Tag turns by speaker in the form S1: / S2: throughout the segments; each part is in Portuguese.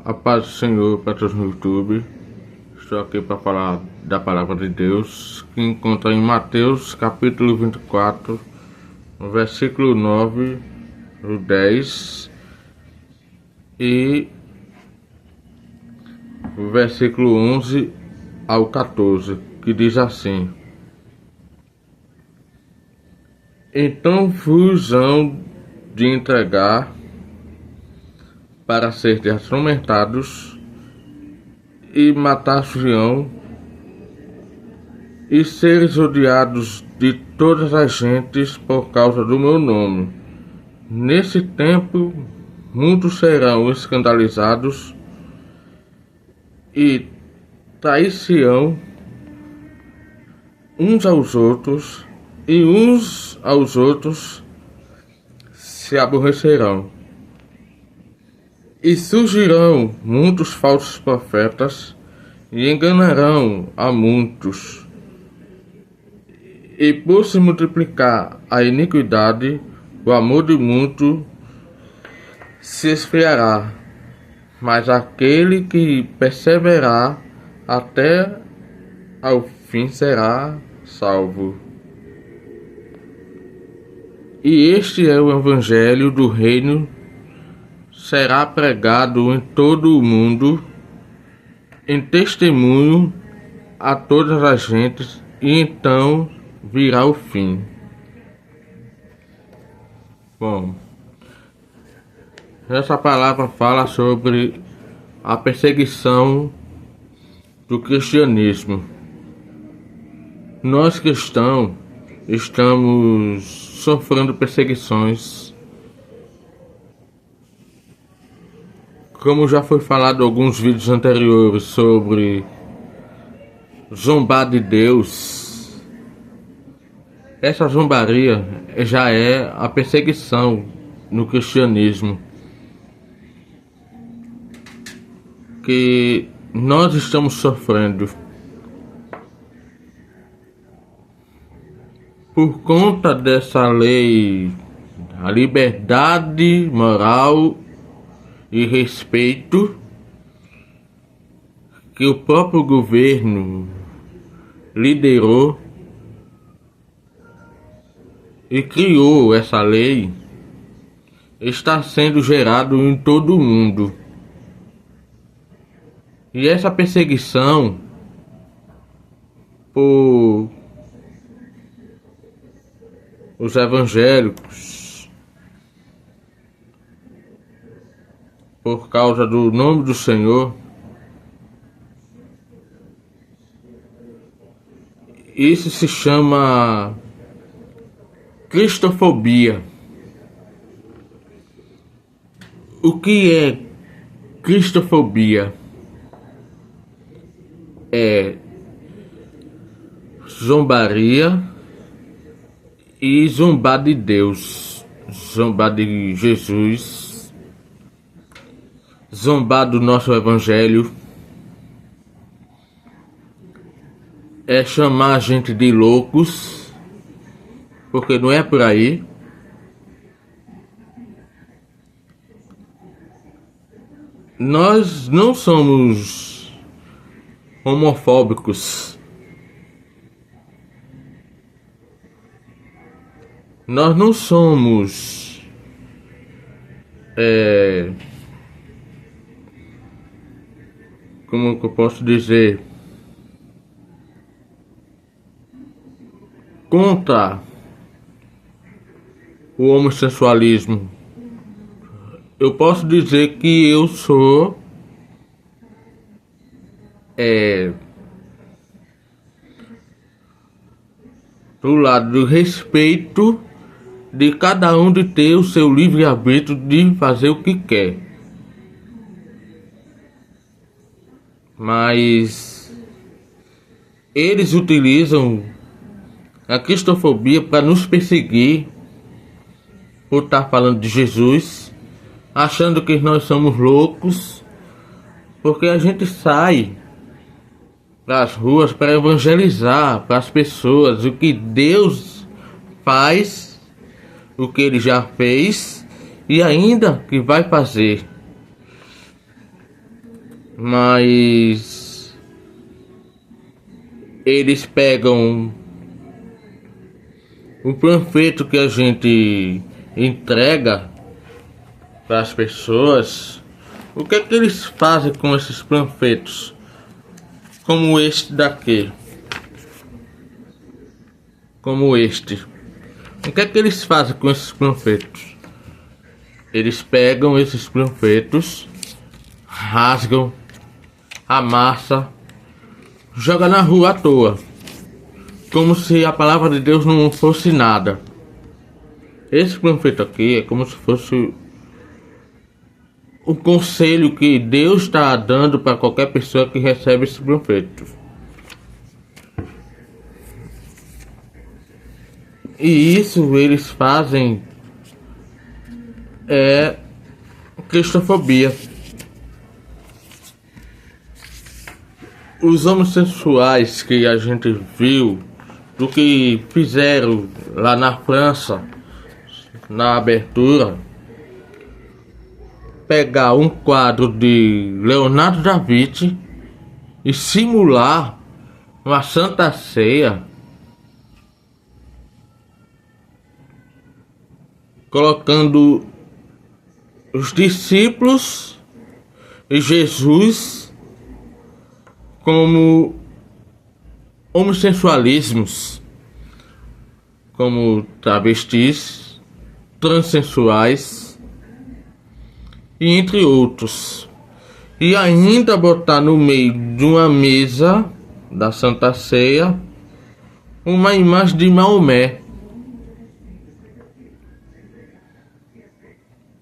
S1: A paz do Senhor para todos no YouTube. Estou aqui para falar da palavra de Deus, que encontra em Mateus capítulo 24, no versículo 9, no 10 e o versículo 11 ao 14, que diz assim: Então vos hão de entregar para serem atormentados e matar-se-ão e seres odiados de todas as gentes por causa do meu nome. Nesse tempo muitos serão escandalizados e trair-se-ão uns aos outros, e uns aos outros se aborrecerão. E surgirão muitos falsos profetas e enganarão a muitos. E por se multiplicar a iniquidade, o amor de muitos se esfriará. Mas aquele que perseverar até ao fim será salvo. E este é o Evangelho do Reino. Será pregado em todo o mundo, em testemunho a todas as gentes, e então virá o fim. Bom, essa palavra fala sobre a perseguição do cristianismo. Nós cristãos estamos sofrendo perseguições, como já foi falado em alguns vídeos anteriores sobre zombar de Deus. Essa zombaria já é a perseguição no cristianismo que nós estamos sofrendo por conta dessa lei, a liberdade moral e respeito que o próprio governo liderou e criou. Essa lei está sendo gerado em todo o mundo, e essa perseguição por os evangélicos, por causa do nome do Senhor, isso se chama cristofobia. O que é cristofobia? É zombaria e zombar de Deus, zombar de Jesus, zombar do nosso Evangelho, é chamar a gente de loucos, porque não é por aí. Nós não somos homofóbicos, nós não somos como que eu posso dizer, contra o homossexualismo. Eu posso dizer que eu sou do lado do respeito de cada um de ter o seu livre-arbítrio de fazer o que quer. Mas eles utilizam a cristofobia para nos perseguir por estar falando de Jesus, achando que nós somos loucos, porque a gente sai para as ruas para evangelizar para as pessoas o que Deus faz, o que Ele já fez e ainda que vai fazer. mas eles pegam o panfleto que a gente entrega para as pessoas. O que é que eles fazem com esses panfletos? Como este daqui. Como este. O que é que eles fazem com esses panfletos? Eles pegam esses panfletos, rasgam, amassa, joga na rua à toa, como se a palavra de Deus não fosse nada. Esse panfleto aqui é como se fosse o conselho que Deus está dando para qualquer pessoa que recebe esse panfleto. E isso eles fazem é cristofobia. Os homossexuais que a gente viu, do que fizeram lá na França, na abertura, pegar um quadro de Leonardo da Vinci e simular uma Santa Ceia, colocando os discípulos e Jesus como homossexualismos, como travestis, transexuais e entre outros, e ainda botar no meio de uma mesa da Santa Ceia uma imagem de Maomé.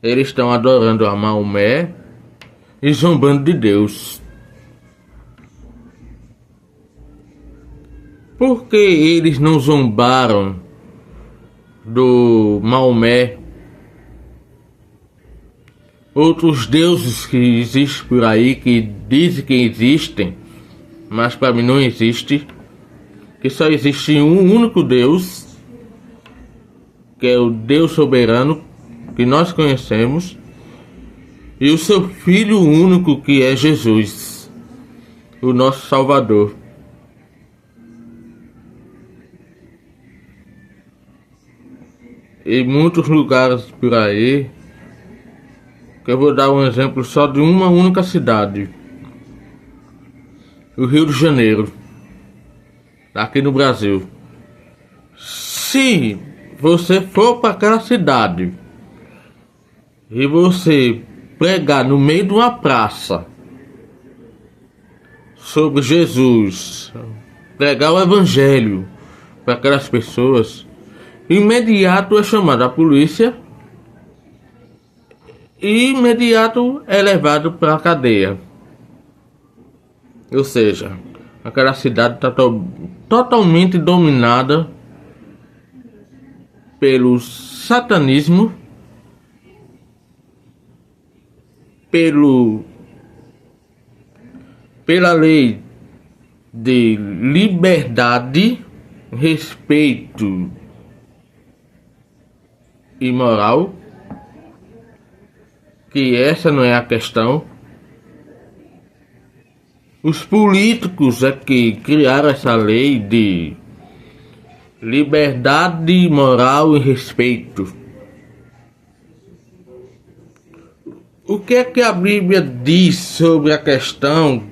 S1: Eles estão adorando a Maomé e zombando de Deus. Por que eles não zombaram do Maomé? Outros deuses que existem por aí, que dizem que existem, mas para mim não existe. Que só existe um único Deus, que é o Deus soberano que nós conhecemos, e o seu Filho único, que é Jesus, o nosso Salvador. Em muitos lugares por aí, que eu vou dar um exemplo só de uma única cidade, o Rio de Janeiro, aqui no Brasil. Se você for para aquela cidade e você pregar no meio de uma praça sobre Jesus, pregar o evangelho para aquelas pessoas, imediato é chamada a polícia e imediato é levado para a cadeia. Ou seja, aquela cidade está totalmente dominada pelo satanismo, pela lei de liberdade, respeito e moral, que essa não é a questão. Os políticos é que criaram essa lei de liberdade, moral e respeito. O que é que a Bíblia diz sobre a questão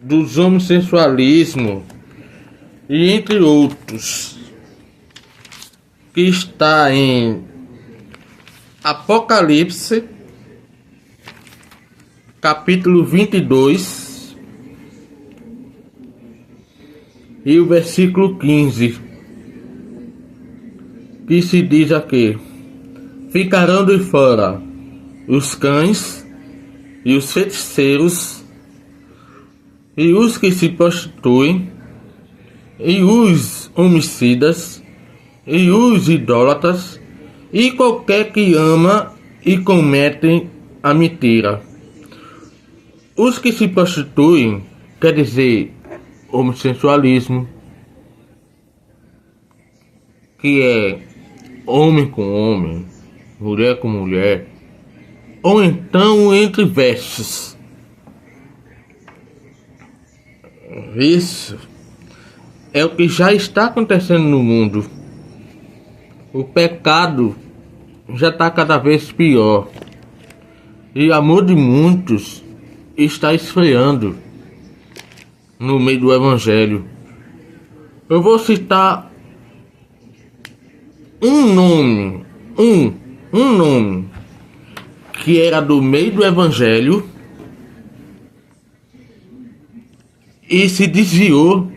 S1: dos homossexualismo e entre outros, que está em Apocalipse, capítulo 22 e o versículo 15, que se diz aqui: ficarão de fora os cães e os feiticeiros e os que se prostituem e os homicidas e os idólatras e qualquer que ama e comete a mentira. Os que se prostituem quer dizer homossexualismo, que é homem com homem, mulher com mulher, ou então entre vestes. Isso é o que já está acontecendo no mundo. O pecado já está cada vez pior e o amor de muitos está esfriando no meio do evangelho. Eu vou citar um nome, um nome que era do meio do evangelho e se desviou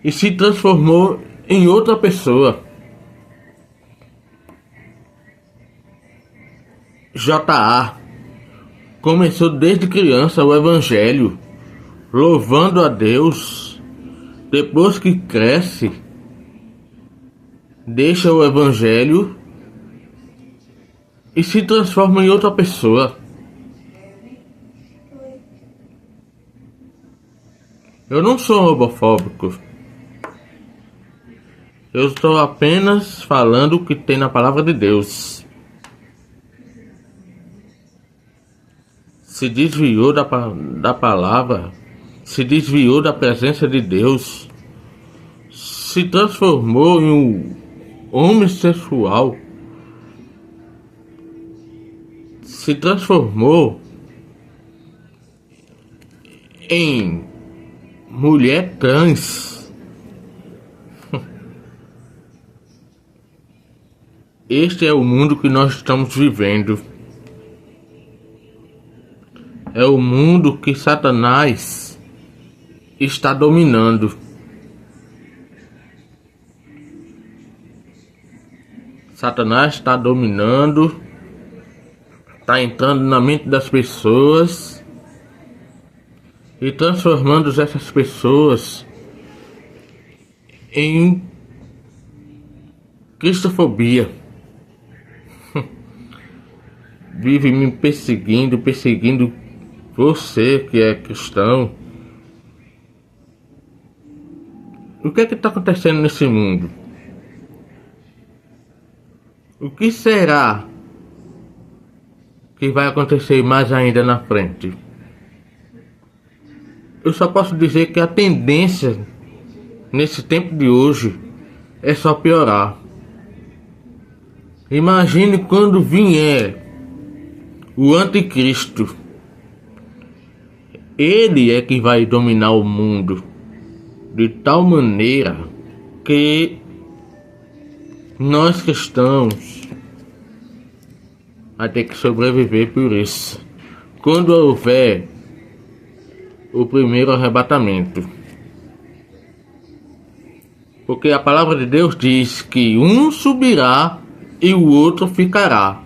S1: e se transformou em outra pessoa. J.A. começou desde criança o evangelho, louvando a Deus. Depois que cresce, deixa o evangelho e se transforma em outra pessoa. Eu não sou homofóbico. Eu estou apenas falando o que tem na palavra de Deus. Se desviou da palavra, se desviou da presença de Deus, se transformou em um homossexual, se transformou em mulher trans. Este é o mundo que nós estamos vivendo. É o mundo que Satanás está dominando. Satanás está dominando, está entrando na mente das pessoas e transformando essas pessoas em cristofobia. Vive me perseguindo você que é cristão. O que é que está acontecendo nesse mundo? O que será que vai acontecer mais ainda na frente? Eu só posso dizer que a tendência nesse tempo de hoje é só piorar. Imagine quando vier o anticristo. Ele é que vai dominar o mundo de tal maneira que nós cristãos vai ter que sobreviver por isso. Quando houver o primeiro arrebatamento. Porque a palavra de Deus diz que um subirá e o outro ficará.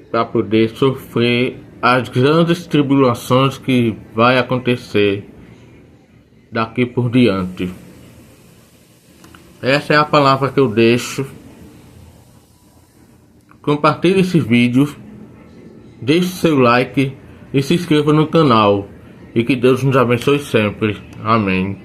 S1: Para poder sofrer as grandes tribulações que vai acontecer daqui por diante. Essa é a palavra que eu deixo. Compartilhe esse vídeo, deixe seu like e se inscreva no canal. E que Deus nos abençoe sempre. Amém.